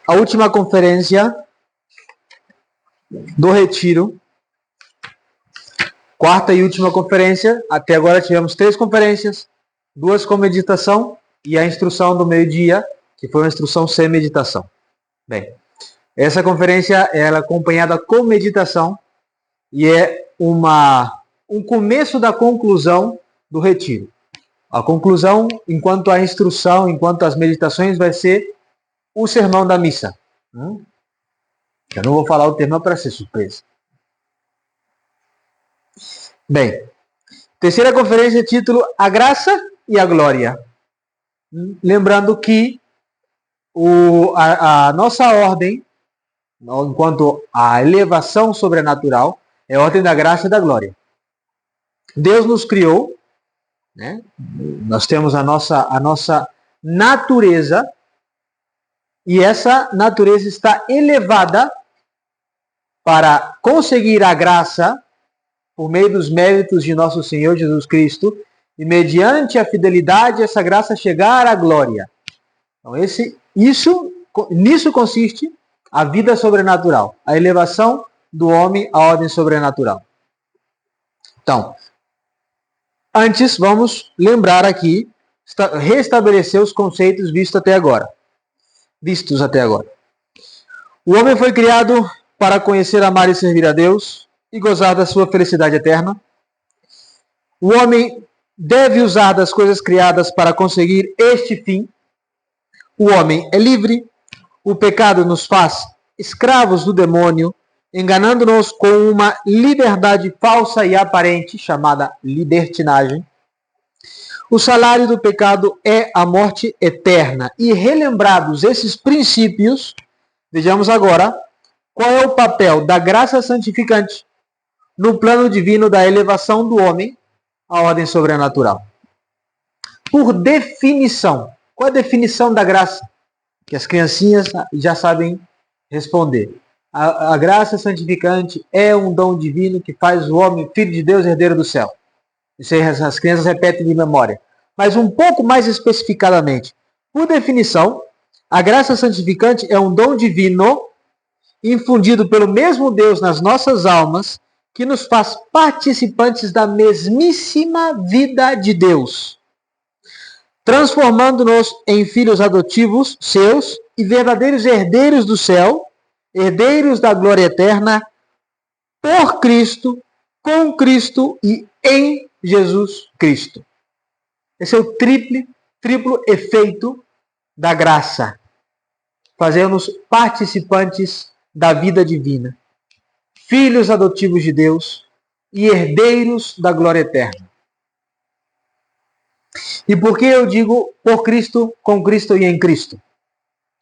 a última conferência do Retiro, quarta e última conferência. Até agora tivemos 3 conferências, 2 com meditação e a instrução do meio-dia, que foi uma instrução sem meditação. Bem, essa conferência ela é acompanhada com meditação e é um começo da conclusão do Retiro. A conclusão, enquanto a instrução, enquanto as meditações, vai ser o sermão da missa. Eu não vou falar o tema para ser surpresa. Bem, terceira conferência, título A Graça e a Glória. Lembrando que a nossa ordem, enquanto a elevação sobrenatural, é a ordem da graça e da glória. Deus nos criou, né? Nós temos a nossa natureza, e essa natureza está elevada para conseguir a graça por meio dos méritos de nosso Senhor Jesus Cristo, e mediante a fidelidade essa graça chegar à glória. Então nisso consiste a vida sobrenatural, a elevação do homem à ordem sobrenatural. Então, antes vamos lembrar aqui, restabelecer os conceitos vistos até agora. O homem foi criado para conhecer, amar e servir a Deus e gozar da sua felicidade eterna. O homem deve usar das coisas criadas para conseguir este fim. O homem é livre. O pecado nos faz escravos do demônio, enganando-nos com uma liberdade falsa e aparente, chamada libertinagem. O salário do pecado é a morte eterna. E relembrados esses princípios, vejamos agora qual é o papel da graça santificante no plano divino da elevação do homem à ordem sobrenatural. Por definição, qual é a definição da graça? Que as criancinhas já sabem responder. A graça santificante é um dom divino que faz o homem filho de Deus, herdeiro do céu. Isso aí as crianças repetem de memória. Mas um pouco mais especificadamente, por definição, a graça santificante é um dom divino infundido pelo mesmo Deus nas nossas almas, que nos faz participantes da mesmíssima vida de Deus, transformando-nos em filhos adotivos seus e verdadeiros herdeiros do céu, herdeiros da glória eterna, por Cristo, com Cristo e em Jesus Cristo. Esse é o triplo efeito da graça. Fazemos participantes da vida divina, filhos adotivos de Deus e herdeiros da glória eterna. E por que eu digo por Cristo, com Cristo e em Cristo?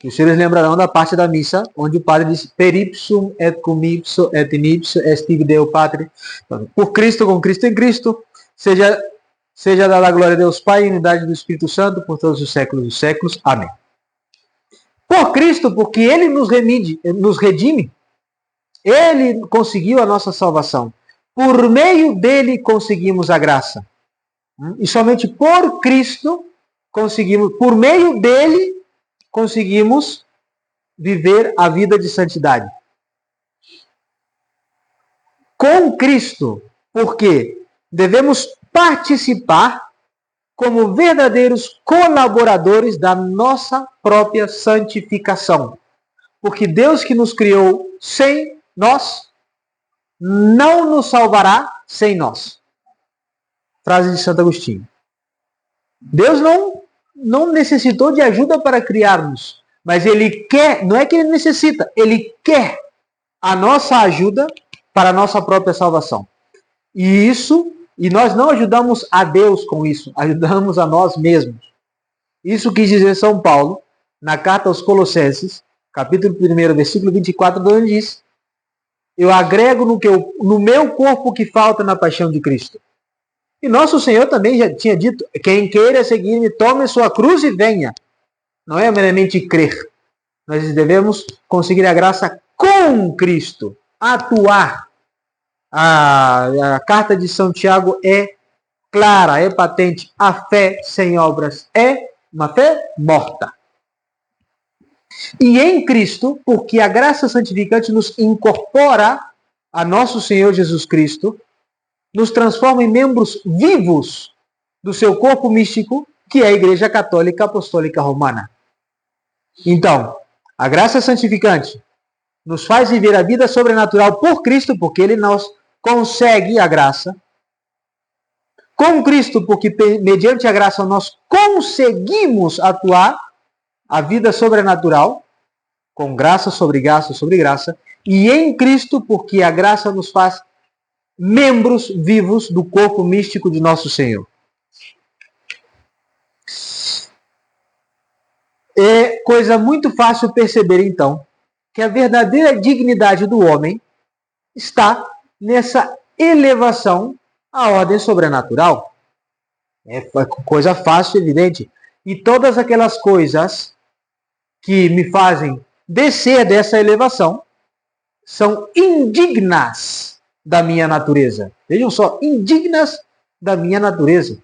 Os senhores lembrarão da parte da missa, onde o padre diz per ipsum et cum ipso et in ipso est Deo Patri. Por Cristo, com Cristo e em Cristo, seja dada a glória a Deus Pai e unidade do Espírito Santo por todos os séculos dos séculos. Amém. Por Cristo, porque Ele nos redime. Ele conseguiu a nossa salvação. Por meio dele conseguimos a graça. E somente por Cristo por meio dele, conseguimos viver a vida de santidade. Com Cristo, porque devemos participar como verdadeiros colaboradores da nossa própria santificação. Porque Deus que nos criou sem nós, não nos salvará sem nós. Frase de Santo Agostinho. Deus não necessitou de ajuda para criar-nos, mas Ele quer, não é que Ele necessita, Ele quer a nossa ajuda para a nossa própria salvação. E nós não ajudamos a Deus com isso, ajudamos a nós mesmos. Isso quis dizer São Paulo, na carta aos Colossenses, capítulo 1, versículo 24, onde diz: eu agrego no meu corpo que falta na paixão de Cristo. E nosso Senhor também já tinha dito: quem queira seguir-me, tome sua cruz e venha. Não é meramente crer. Nós devemos conseguir a graça com Cristo, atuar. A carta de São Tiago é clara, é patente. A fé sem obras é uma fé morta. E em Cristo, porque a graça santificante nos incorpora a nosso Senhor Jesus Cristo, nos transforma em membros vivos do seu corpo místico, que é a Igreja Católica Apostólica Romana. Então, a graça santificante nos faz viver a vida sobrenatural por Cristo, porque Ele nos concede a graça. Com Cristo, porque mediante a graça nós conseguimos atuar a vida sobrenatural, com graça sobre graça sobre graça. E em Cristo, porque a graça nos faz membros vivos do corpo místico de nosso Senhor. É coisa muito fácil perceber, então, que a verdadeira dignidade do homem está nessa elevação à ordem sobrenatural. É coisa fácil, evidente. E todas aquelas coisas que me fazem descer dessa elevação são indignas da minha natureza. Vejam só, indignas da minha natureza.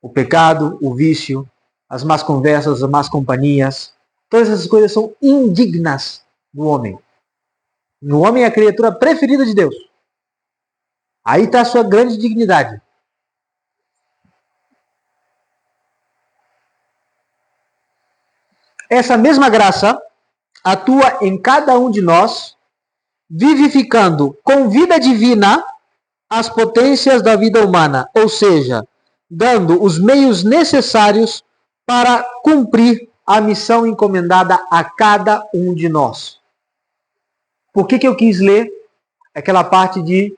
O pecado, o vício, as más conversas, as más companhias, todas essas coisas são indignas do homem. O homem é a criatura preferida de Deus. Aí está a sua grande dignidade. Essa mesma graça atua em cada um de nós, vivificando com vida divina as potências da vida humana, ou seja, dando os meios necessários para cumprir a missão encomendada a cada um de nós. Por que eu quis ler aquela parte de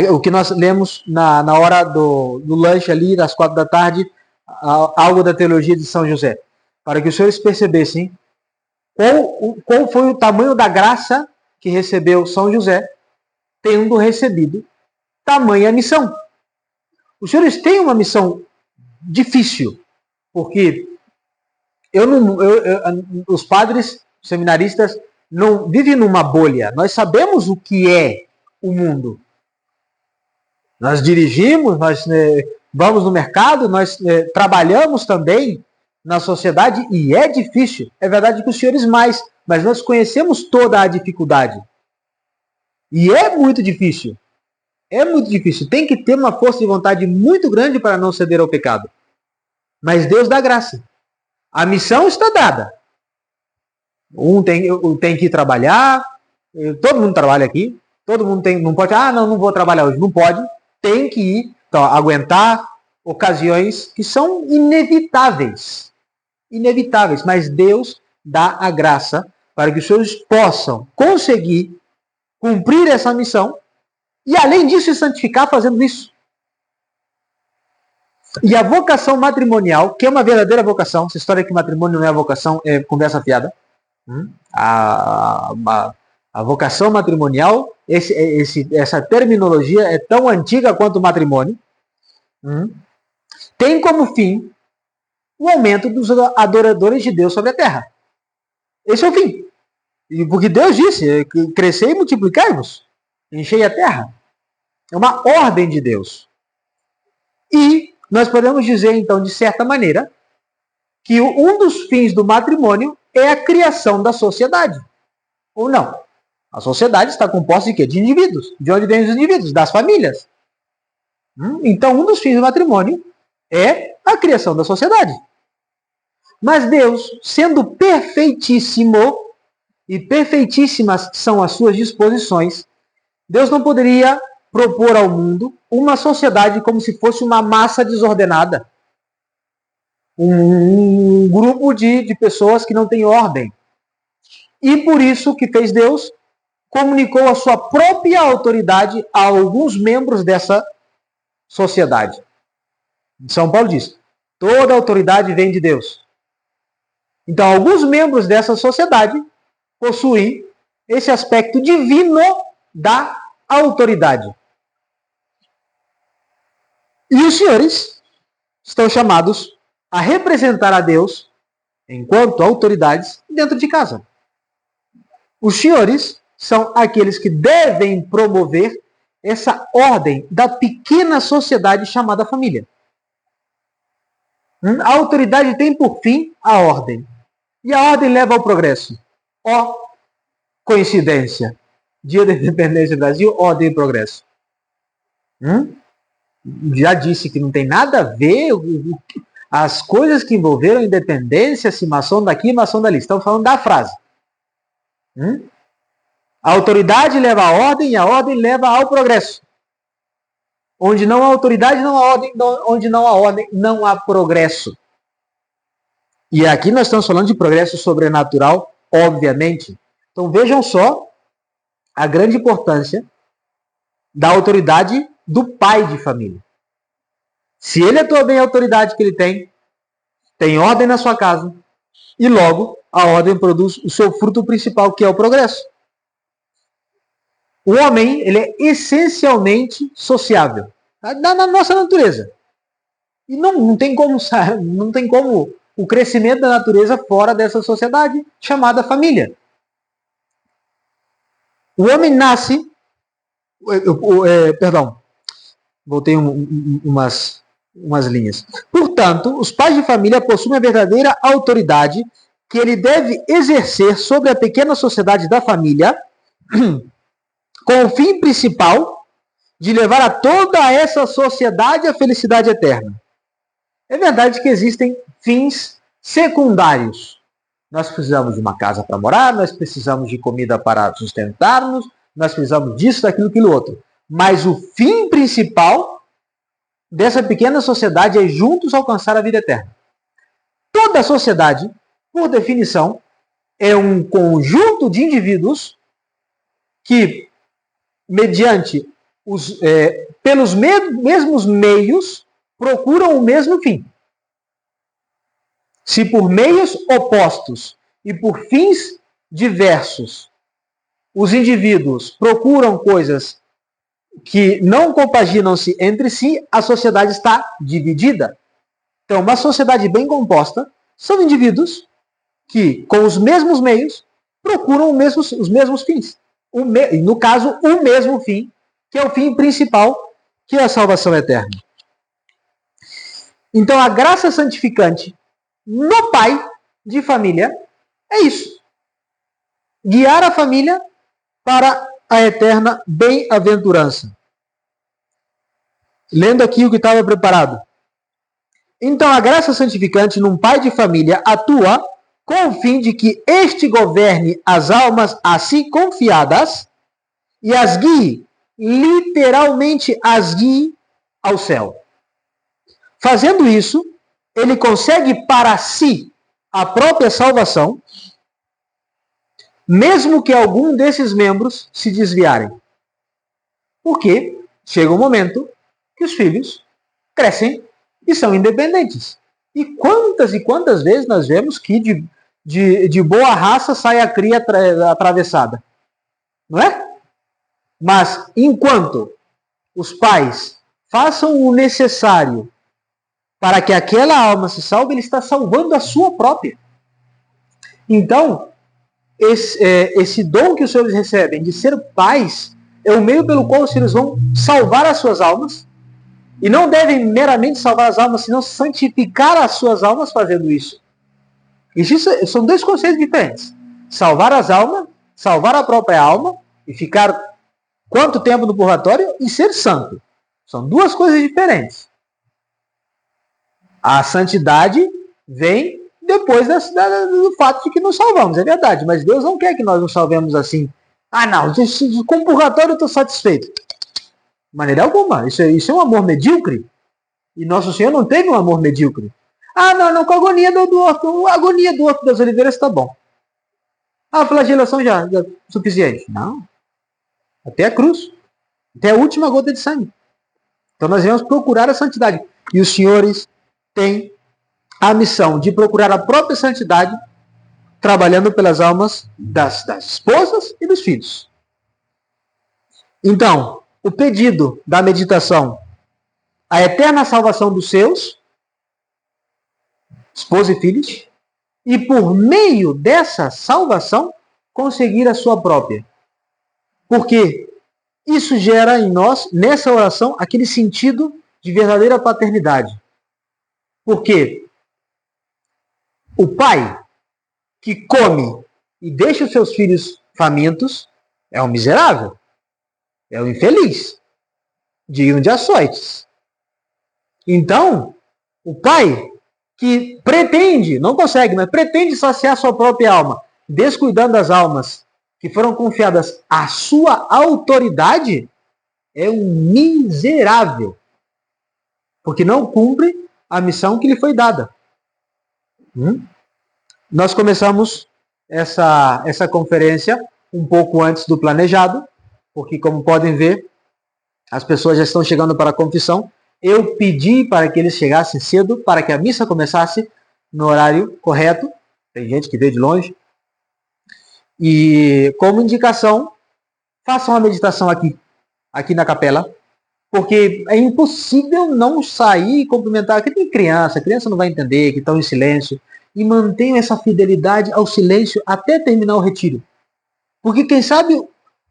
o que nós lemos na hora do lanche ali, das 4 da tarde, algo da teologia de São José? Para que os senhores percebessem qual foi o tamanho da graça que recebeu São José, tendo recebido tamanha missão. Os senhores têm uma missão difícil, porque os padres seminaristas não vivem numa bolha. Nós sabemos o que é o mundo. Nós dirigimos, nós vamos no mercado, nós trabalhamos também na sociedade e é difícil. É verdade que os senhores mais, mas nós conhecemos toda a dificuldade. E é muito difícil. É muito difícil. Tem que ter uma força de vontade muito grande para não ceder ao pecado. Mas Deus dá graça. A missão está dada. Um tem que ir trabalhar. Todo mundo trabalha aqui. Todo mundo não pode. Não vou trabalhar hoje. Não pode. Tem que ir. Então, aguentar ocasiões que são inevitáveis. Inevitáveis. Mas Deus dá a graça para que os senhores possam conseguir cumprir essa missão e, além disso, se santificar fazendo isso. E a vocação matrimonial, que é uma verdadeira vocação, essa história que matrimônio não é vocação, é conversa fiada. A vocação matrimonial, essa terminologia é tão antiga quanto o matrimônio, tem como fim o aumento dos adoradores de Deus sobre a terra. Esse é o fim. Porque Deus disse, crescei e multiplicai-vos, enchei a terra. É uma ordem de Deus. E nós podemos dizer, então, de certa maneira, que um dos fins do matrimônio é a criação da sociedade. Ou não? A sociedade está composta de quê? De indivíduos. De onde vêm os indivíduos? Das famílias. Então, um dos fins do matrimônio é a criação da sociedade. Mas Deus, sendo perfeitíssimo, e perfeitíssimas são as suas disposições, Deus não poderia propor ao mundo uma sociedade como se fosse uma massa desordenada. Um grupo de pessoas que não tem ordem. E por isso que fez Deus, comunicou a sua própria autoridade a alguns membros dessa sociedade. São Paulo diz, toda autoridade vem de Deus. Então, alguns membros dessa sociedade possuem esse aspecto divino da autoridade. E os senhores estão chamados a representar a Deus, enquanto autoridades, dentro de casa. Os senhores são aqueles que devem promover essa ordem da pequena sociedade chamada família. A autoridade tem por fim a ordem. E a ordem leva ao progresso. Ó, coincidência. Dia da Independência do Brasil, ordem e progresso. Já disse que não tem nada a ver as coisas que envolveram independência, se maçom daqui e maçom dali. Estamos falando da frase. A autoridade leva à ordem e a ordem leva ao progresso. Onde não há autoridade, não há ordem. Onde não há ordem, não há progresso. E aqui nós estamos falando de progresso sobrenatural, obviamente. Então vejam só a grande importância da autoridade do pai de família. Se ele atua bem a autoridade que ele tem ordem na sua casa, e logo a ordem produz o seu fruto principal, que é o progresso. O homem, ele é essencialmente sociável, na nossa natureza. E não tem como o crescimento da natureza fora dessa sociedade chamada família. O homem nasce... voltei umas linhas. Portanto, os pais de família possuem a verdadeira autoridade que ele deve exercer sobre a pequena sociedade da família, com o fim principal de levar a toda essa sociedade à felicidade eterna. É verdade que existem fins secundários. Nós precisamos de uma casa para morar, nós precisamos de comida para sustentar-nos, nós precisamos disso, daquilo, aquilo outro. Mas o fim principal dessa pequena sociedade é juntos alcançar a vida eterna. Toda a sociedade, por definição, é um conjunto de indivíduos que, mediante pelos mesmos meios, procuram o mesmo fim. Se por meios opostos e por fins diversos os indivíduos procuram coisas que não compaginam-se entre si, a sociedade está dividida. Então, uma sociedade bem composta são indivíduos que, com os mesmos meios, procuram os mesmos fins. No caso, o mesmo fim, que é o fim principal, que é a salvação eterna. Então, a graça santificante no pai de família é isso. Guiar a família para a eterna bem-aventurança. Lendo aqui o que estava preparado. Então, a graça santificante num pai de família atua com o fim de que este governe as almas a si confiadas e as guie, literalmente as guie ao céu. Fazendo isso, ele consegue para si a própria salvação, mesmo que algum desses membros se desviarem. Porque chega um momento que os filhos crescem e são independentes. E quantas vezes nós vemos que de boa raça sai a cria atravessada? Não é? Mas enquanto os pais façam o necessário para que aquela alma se salve, ele está salvando a sua própria. Então, esse dom que os senhores recebem de ser pais é o meio pelo qual os filhos vão salvar as suas almas, e não devem meramente salvar as almas, senão santificar as suas almas fazendo isso. Isso são dois conceitos diferentes. Salvar as almas, salvar a própria alma e ficar quanto tempo no purgatório e ser santo. São duas coisas diferentes. A santidade vem depois do fato de que nos salvamos, é verdade. Mas Deus não quer que nós nos salvemos assim. Ah, não, com o purgatório eu estou satisfeito. De maneira alguma. Isso é um amor medíocre. E Nosso Senhor não teve um amor medíocre. Ah, não, com a agonia do Horto. A agonia do Horto das Oliveiras está bom. A flagelação já é suficiente. Não. Até a cruz. Até a última gota de sangue. Então nós devemos procurar a santidade. E os senhores têm a missão de procurar a própria santidade, trabalhando pelas almas das esposas e dos filhos. Então, o pedido da meditação, a eterna salvação dos seus, esposa e filhos, e por meio dessa salvação, conseguir a sua própria. Porque isso gera em nós, nessa oração, aquele sentido de verdadeira paternidade. Porque o pai que come e deixa os seus filhos famintos é um miserável, é um infeliz, digno de açoites. Então, o pai que pretende, não consegue, mas pretende saciar sua própria alma, descuidando das almas que foram confiadas à sua autoridade, é um miserável, porque não cumpre a missão que lhe foi dada. Nós começamos essa conferência um pouco antes do planejado, porque, como podem ver, as pessoas já estão chegando para a confissão. Eu pedi para que eles chegassem cedo, para que a missa começasse no horário correto. Tem gente que veio de longe. E, como indicação, façam a meditação aqui na capela, porque é impossível não sair e cumprimentar. Aqui tem criança, a criança não vai entender, que estão em silêncio. E mantenham essa fidelidade ao silêncio até terminar o retiro. Porque, quem sabe,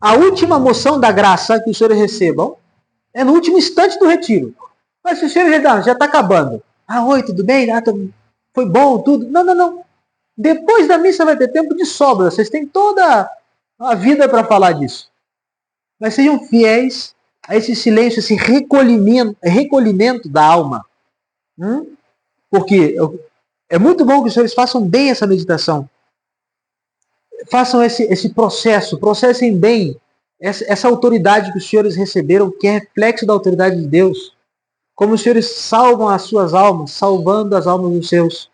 a última moção da graça que os senhores recebam é no último instante do retiro. Mas se os senhores já está acabando. Oi, tudo bem? Foi bom, tudo. Não. Depois da missa vai ter tempo de sobra. Vocês têm toda a vida para falar disso. Mas sejam fiéis a esse silêncio, esse recolhimento da alma. Porque é muito bom que os senhores façam bem essa meditação. Façam esse processo, processem bem essa autoridade que os senhores receberam, que é reflexo da autoridade de Deus. Como os senhores salvam as suas almas, salvando as almas dos seus.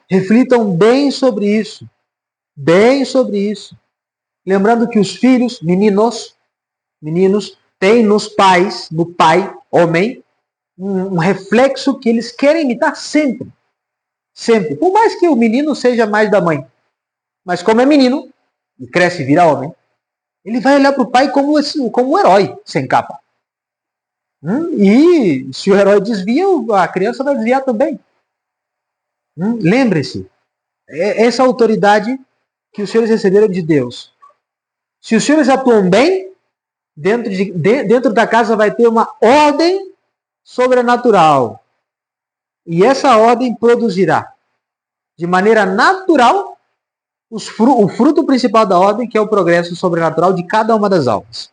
Reflitam bem sobre isso. Bem sobre isso. Lembrando que os filhos, meninos, têm no pai, homem, um reflexo que eles querem imitar sempre. Sempre. Por mais que o menino seja mais da mãe. Mas como é menino, e cresce e vira homem, ele vai olhar para o pai como um herói, sem capa. E se o herói desvia, a criança vai desviar também. Lembre-se, essa autoridade que os senhores receberam de Deus. Se os senhores atuam bem, dentro da casa vai ter uma ordem sobrenatural. E essa ordem produzirá, de maneira natural, o fruto principal da ordem, que é o progresso sobrenatural de cada uma das almas.